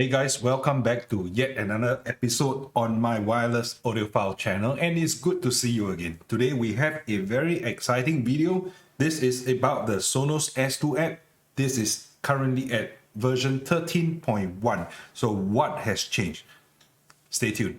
Hey guys, welcome back to yet another episode on my wireless audiophile channel, and it's good to see you again. Today we have a very exciting video. This is about the Sonos S2 app. This is currently at version 13.1. So what has changed? Stay tuned.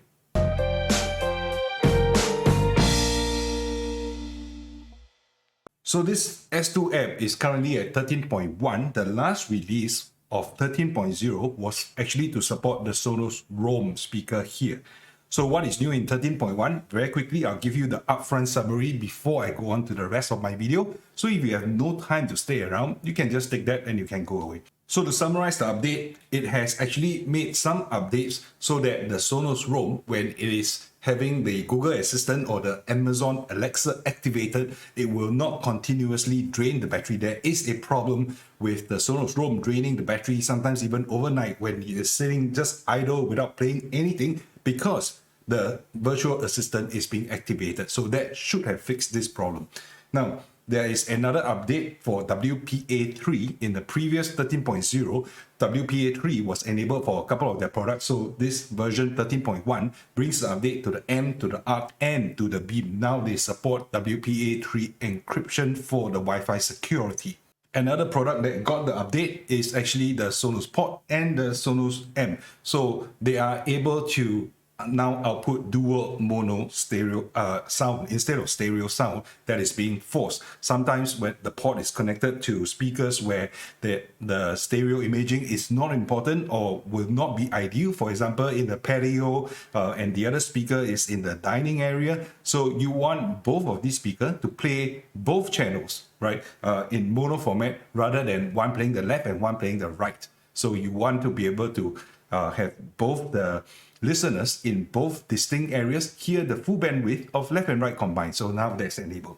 So this S2 app is currently at 13.1. The last release of 13.0 was actually to support the Sonos Roam speaker here. So what is new in 13.1? Very quickly, I'll give you the upfront summary before I go on to the rest of my video. So if you have no time to stay around, you can just take that and you can go away. So to summarize the update, it has actually made some updates so that the Sonos Roam, when it is having the Google Assistant or the Amazon Alexa activated, it will not continuously drain the battery. There is a problem with the Sonos Roam draining the battery, sometimes even overnight when it is sitting just idle without playing anything, because the virtual assistant is being activated. So that should have fixed this problem. Now, there is another update for WPA3. In the previous 13.0, WPA3 was enabled for a couple of their products. So this version 13.1 brings the update to the M, to the Arc, and to the Beam. Now they support WPA3 encryption for the Wi-Fi security. Another product that got the update is actually the Sonos Port and the Sonos M. So they are able to now output dual mono stereo sound instead of stereo sound that is being forced. Sometimes when the port is connected to speakers where the stereo imaging is not important or will not be ideal, for example in the patio, and the other speaker is in the dining area, so you want both of these speakers to play both channels, right, in mono format rather than one playing the left and one playing the right. So you want to be able to have both the listeners in both distinct areas hear the full bandwidth of left and right combined. So now that's enabled.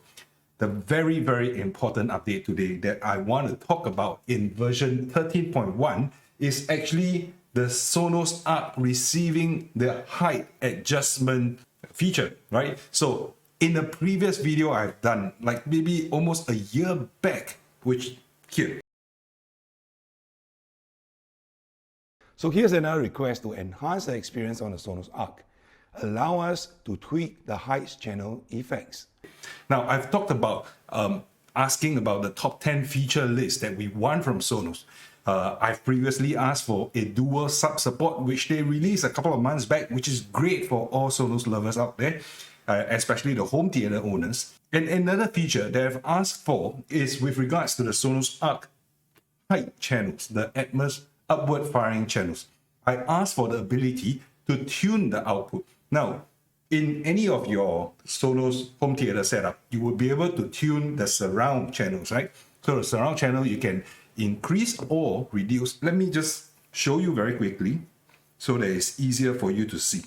The very, very important update today that I want to talk about in version 13.1 is actually the Sonos Arc receiving the height adjustment feature, right? So in the previous video I've done, like maybe almost a year back, which here. So here's another request to enhance the experience on the Sonos Arc. Allow us to tweak the height channel effects. Now, I've talked about asking about the top 10 feature list that we want from Sonos. I've previously asked for a dual sub support, which they released a couple of months back, which is great for all Sonos lovers out there, especially the home theater owners. And another feature that I've asked for is with regards to the Sonos Arc height channels, the Atmos upward firing channels. I asked for the ability to tune the output. Now, in any of your Sonos home theater setup, you will be able to tune the surround channels, right? So the surround channel, you can increase or reduce. Let me just show you very quickly so that it's easier for you to see.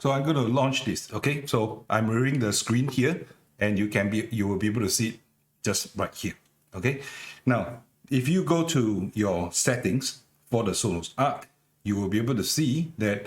So I'm going to launch this, okay? So I'm mirroring the screen here, and you will be able to see it just right here, okay? Now, if you go to your settings for the Sonos Arc, you will be able to see that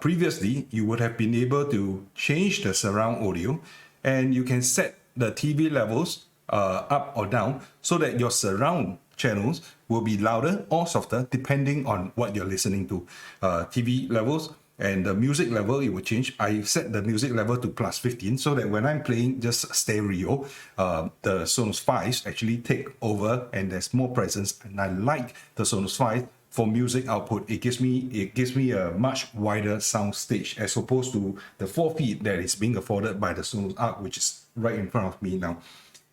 previously you would have been able to change the surround audio, and you can set the TV levels up or down so that your surround channels will be louder or softer depending on what you're listening to. TV levels and the music level, it will change. I set the music level to +15 so that when I'm playing just stereo, the Sonos 5s actually take over and there's more presence. And I like the Sonos 5 for music output. It gives me a much wider sound stage as opposed to the 4 feet that is being afforded by the Sonos Arc, which is right in front of me now.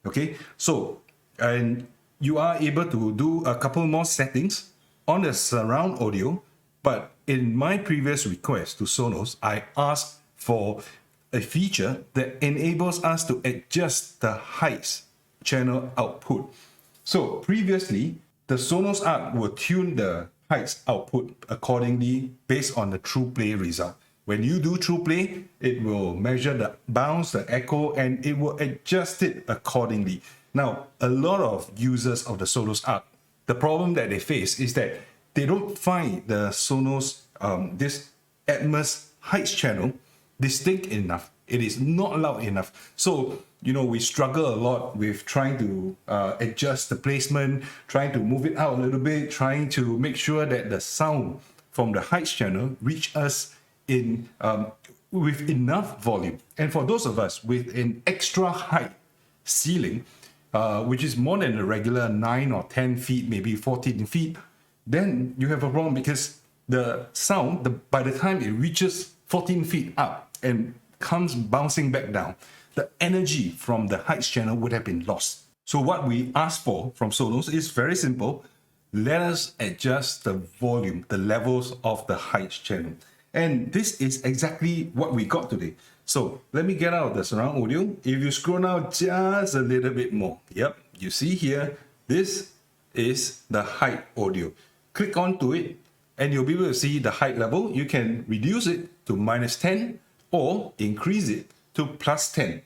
Okay, so and you are able to do a couple more settings on the surround audio. But in my previous request to Sonos, I asked for a feature that enables us to adjust the height channel output. So previously, the Sonos Arc will tune the height output accordingly based on the true play result. When you do true play, it will measure the bounce, the echo, and it will adjust it accordingly. Now, a lot of users of the Sonos Arc, the problem that they face is that they don't find the Sonos, this Atmos height channel distinct enough. It is not loud enough. So, you know, we struggle a lot with trying to adjust the placement, trying to move it out a little bit, trying to make sure that the sound from the heights channel reach us in with enough volume. And for those of us with an extra height ceiling, which is more than a regular 9 or 10 feet, maybe 14 feet, then you have a problem because the sound, by the time it reaches 14 feet up and comes bouncing back down, the energy from the heights channel would have been lost. So what we ask for from Sonos is very simple. Let us adjust the volume, the levels of the heights channel. And this is exactly what we got today. So let me get out the surround audio. If you scroll down just a little bit more, yep, you see here, this is the height audio. Click onto it and you'll be able to see the height level. You can reduce it to -10 or increase it to +10.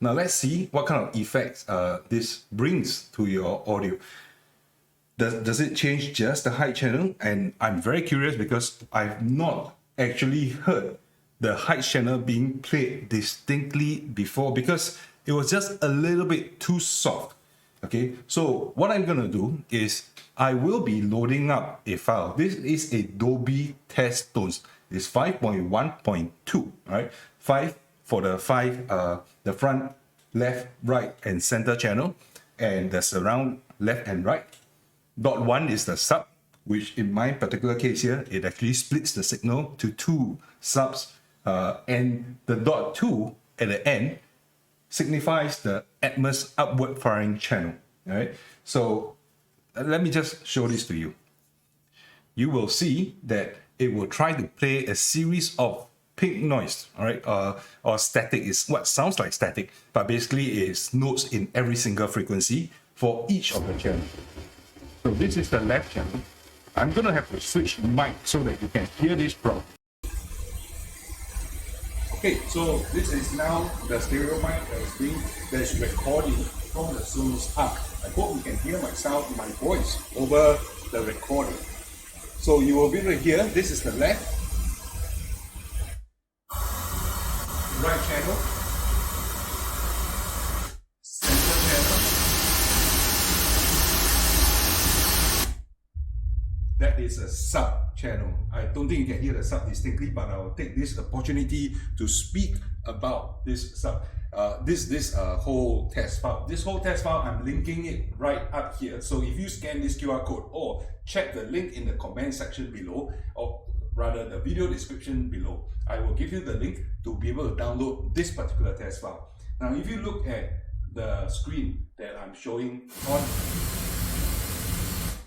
Now let's see what kind of effects this brings to your audio. Does it change just the height channel? And I'm very curious because I've not actually heard the height channel being played distinctly before because it was just a little bit too soft. Okay, so what I'm gonna do is I will be loading up a file. This is a Dolby test tones. It's 5.1.2, right? 5 for the the front, left, right, and center channel, and the surround left and right. .1 is the sub, which in my particular case here, it actually splits the signal to 2 subs, and the .2 at the end signifies the Atmos upward firing channel. All right, so let me just show this to you. You will see that it will try to play a series of pink noise, all right, or static is what sounds like static, but basically it's notes in every single frequency for each of the channels. So this is the left channel. I'm gonna have to switch mic so that you can hear this properly. Okay, so this is now the stereo mic that is recording from the Sonos Arc. I hope you can hear my voice over the recording. So you will be able to hear, this is the left, right channel, center channel. That is a sub channel. I don't think you can hear the sub distinctly, but I will take this opportunity to speak about this sub. This whole test file. This whole test file, I'm linking it right up here. So if you scan this QR code or check the link in the comment section below, or rather the video description below, I will give you the link to be able to download this particular test file. Now, if you look at the screen that I'm showing on,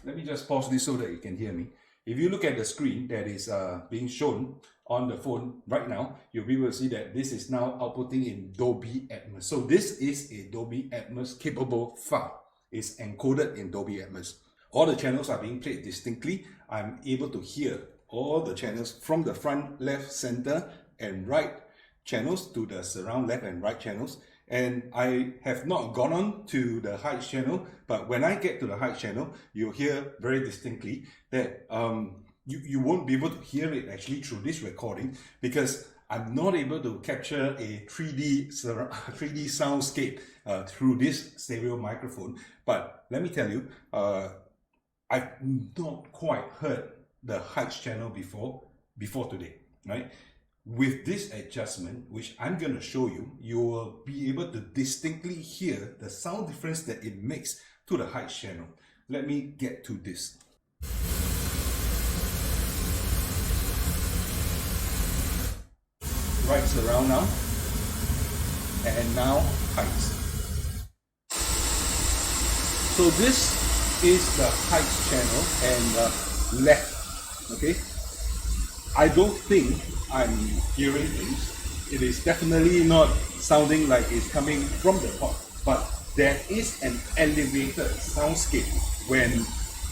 let me just pause this so that you can hear me. If you look at the screen that is being shown on the phone right now, you'll be able to see that this is now outputting in Dolby Atmos. So this is a Dolby Atmos capable file. It's encoded in Dolby Atmos. All the channels are being played distinctly. I'm able to hear all the channels from the front, left, center, and right channels to the surround left and right channels. And I have not gone on to the heights channel, but when I get to the heights channel, you'll hear very distinctly that you won't be able to hear it actually through this recording because I'm not able to capture a 3D soundscape through this stereo microphone. But let me tell you, I've not quite heard the heights channel before today, right? With this adjustment, which I'm going to show you, you will be able to distinctly hear the sound difference that it makes to the heights channel. Let me get to this. Right surround now, and now heights. So this is the heights channel and left, okay? I don't think I'm hearing things. It is definitely not sounding like it's coming from the top, but there is an elevated soundscape when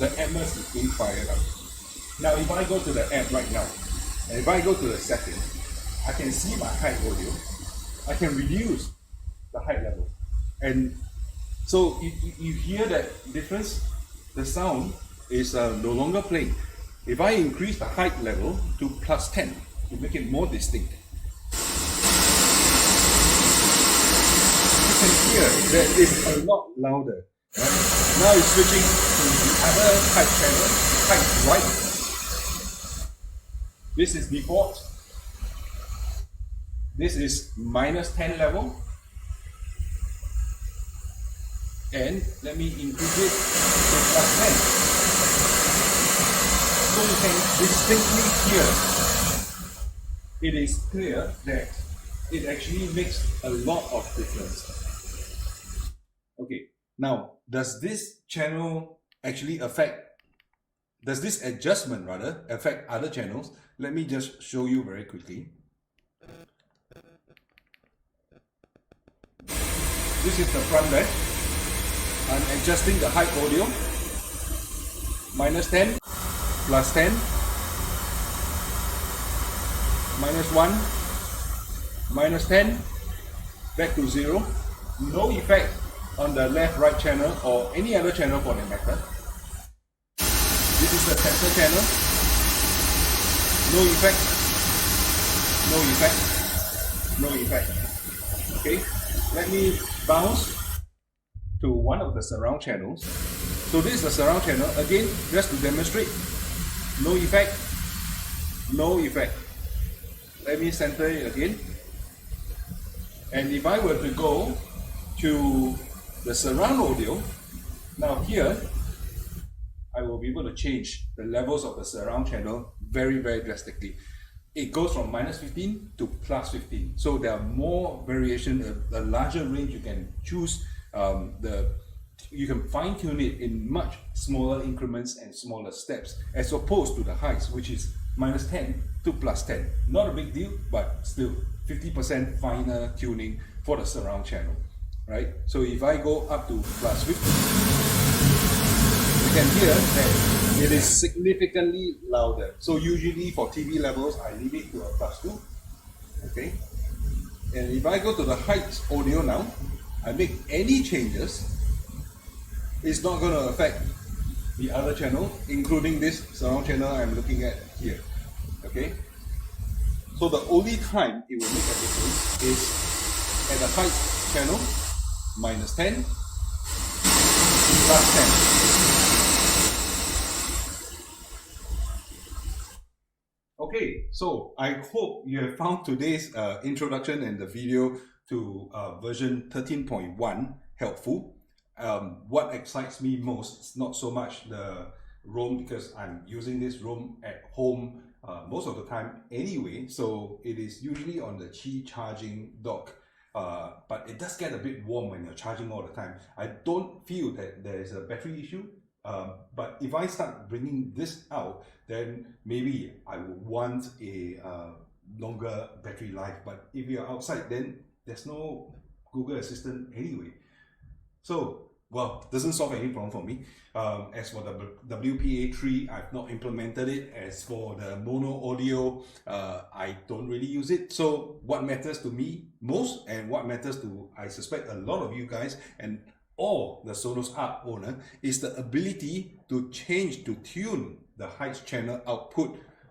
the Atmos is being fired up. Now, if I go to the app right now, and if I go to the settings, I can see my height audio. I can reduce the height level. And so you hear that difference? The sound is no longer playing. If I increase the height level to +10 to make it more distinct, hear that is a lot louder. Right? Now it's switching to the other height channel, height right. This is default. This is -10 level. And let me increase it to +10. So you can distinctly hear, it is clear that it actually makes a lot of difference. Okay, now does this channel actually affect, does this adjustment rather affect other channels? Let me just show you very quickly. This is the front back. I'm adjusting the height audio. -10, +10, -1, -10, back to 0. No effect on the left-right channel or any other channel for that matter. This is the center channel. No effect. No effect. No effect. Okay, let me bounce to one of the surround channels. So this is the surround channel. Again, just to demonstrate, no effect, no effect. Let me center it again. And if I were to go to the surround audio, now here, I will be able to change the levels of the surround channel very, very drastically. It goes from -15 to +15. So there are more variation, a larger range you can choose. You can fine tune it in much smaller increments and smaller steps, as opposed to the heights, which is -10 to +10. Not a big deal, but still 50% finer tuning for the surround channel, right? So if I go up to +50, you can hear that it is significantly louder. So usually for TV levels, I leave it to a +2, okay? And if I go to the heights audio now, I make any changes, it's not going to affect the other channel, including this surround channel I'm looking at here. Okay? So the only time it will make a difference is at the height channel, -10, +10. Okay, so I hope you have found today's introduction and the video to version 13.1 helpful. What excites me most is not so much the ROM, because I'm using this ROM at home most of the time anyway, so it is usually on the Qi charging dock, but it does get a bit warm when you're charging all the time. I don't feel that there is a battery issue, but if I start bringing this out, then maybe I would want a longer battery life. But if you're outside, then there's no Google Assistant anyway. So, well, doesn't solve any problem for me. As for the WPA3, I've not implemented it. As for the mono audio, I don't really use it. So what matters to me most, and what matters to, I suspect, a lot of you guys and all the Sonos Arc owner, is the ability to change, to tune the height channel output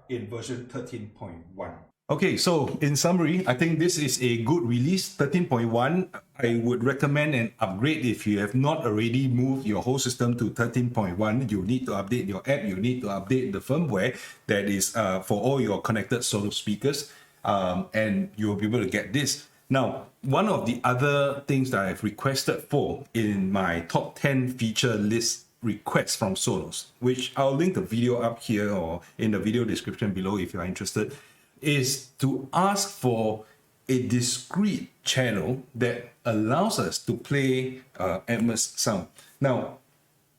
in version 13.1. Okay, so in summary, I think this is a good release, 13.1. I would recommend an upgrade if you have not already moved your whole system to 13.1. You need to update your app, you need to update the firmware that is for all your connected Sonos speakers, and you'll be able to get this. Now, one of the other things that I've requested for in my top 10 feature list requests from Sonos, which I'll link the video up here or in the video description below if you're interested, is to ask for a discrete channel that allows us to play Atmos sound. Now,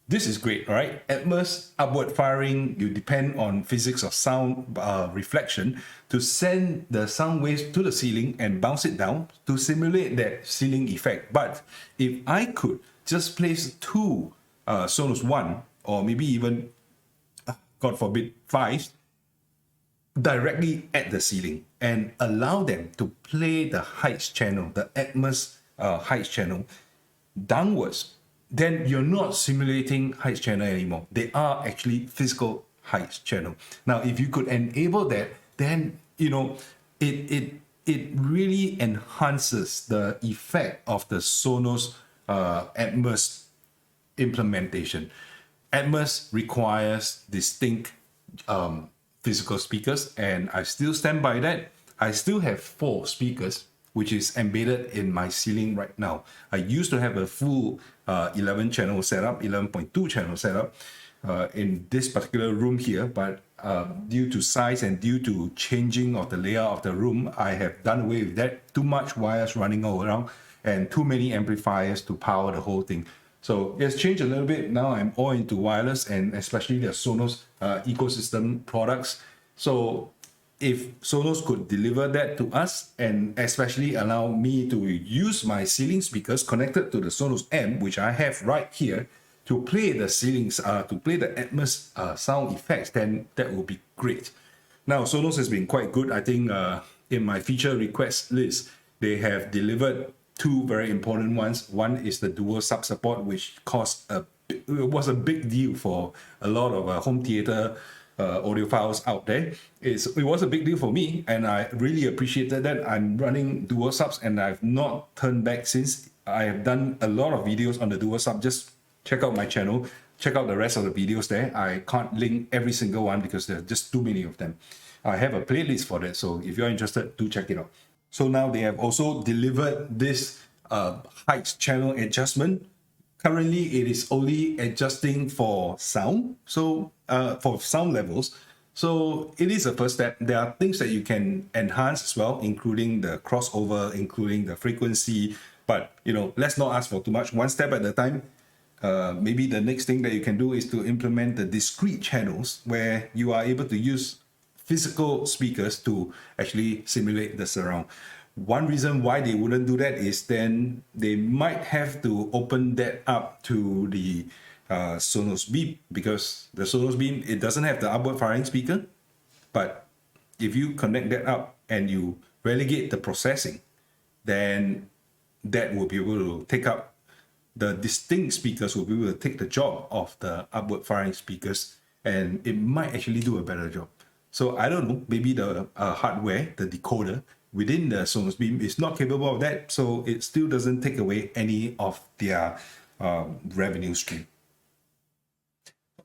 this is great, right? Atmos upward firing, you depend on physics of sound reflection to send the sound waves to the ceiling and bounce it down to simulate that ceiling effect. But if I could just place two Sonos One, or maybe even, God forbid, 5, directly at the ceiling and allow them to play the heights channel, the Atmos heights channel downwards, then you're not simulating heights channel anymore. They are actually physical heights channel. Now, if you could enable that, then, you know, it it really enhances the effect of the Sonos Atmos implementation. Atmos requires distinct physical speakers, and I still stand by that. I still have 4 speakers, which is embedded in my ceiling right now. I used to have a full 11 channel setup, 11.2 channel setup in this particular room here, but due to size and due to changing of the layout of the room, I have done away with that. Too much wires running all around and too many amplifiers to power the whole thing. So it's changed a little bit. Now I'm all into wireless, and especially the Sonos ecosystem products. So if Sonos could deliver that to us, and especially allow me to use my ceiling speakers connected to the Sonos amp, which I have right here, to play the ceilings, to play the Atmos sound effects, then that would be great. Now, Sonos has been quite good. I think in my feature request list, they have delivered 2 very important ones. One is the dual sub support, which was a big deal for a lot of home theater audiophiles out there. It was a big deal for me, and I really appreciated that. I'm running dual subs, and I've not turned back since. I have done a lot of videos on the dual sub. Just check out my channel, check out the rest of the videos there. I can't link every single one because there are just too many of them. I have a playlist for that, so if you're interested, do check it out. So now they have also delivered this height channel adjustment. Currently, it is only adjusting for sound, so for sound levels. So it is a first step. There are things that you can enhance as well, including the crossover, including the frequency. But let's not ask for too much. One step at a time. Maybe the next thing that you can do is to implement the discrete channels, where you are able to use physical speakers to actually simulate the surround. One reason why they wouldn't do that is then they might have to open that up to the Sonos Beam, because the Sonos Beam, it doesn't have the upward firing speaker. But if you connect that up and you relegate the processing, then that will be able to take up the distinct speakers, will be able to take the job of the upward firing speakers, and it might actually do a better job. So I don't know, maybe the hardware, the decoder within the Sonos Beam is not capable of that, so it still doesn't take away any of their revenue stream.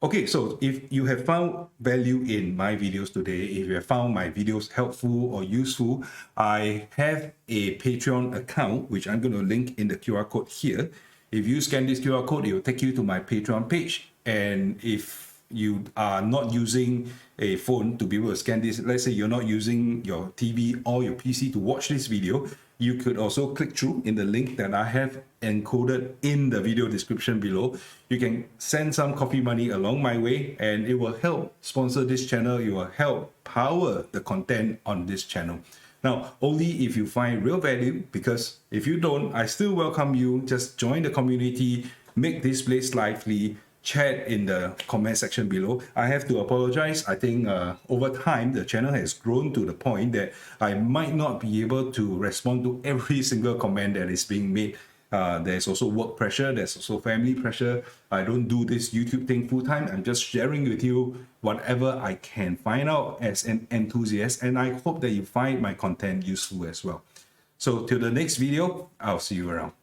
Okay, so if you have found value in my videos today, if you have found my videos helpful or useful, I have a Patreon account, which I'm going to link in the QR code here. If you scan this QR code, it will take you to my Patreon page. And if you are not using a phone to be able to scan this, let's say you're not using your TV or your PC to watch this video, you could also click through in the link that I have encoded in the video description below. You can send some coffee money along my way, and it will help sponsor this channel. It will help power the content on this channel. Now, only if you find real value, because if you don't, I still welcome you. Just join the community, make this place lively, chat in the comment section below. I have to apologize. I think over time, the channel has grown to the point that I might not be able to respond to every single comment that is being made. There's also work pressure, there's also family pressure. I don't do this YouTube thing full time. I'm just sharing with you whatever I can find out as an enthusiast, and I hope that you find my content useful as well. So till the next video, I'll see you around.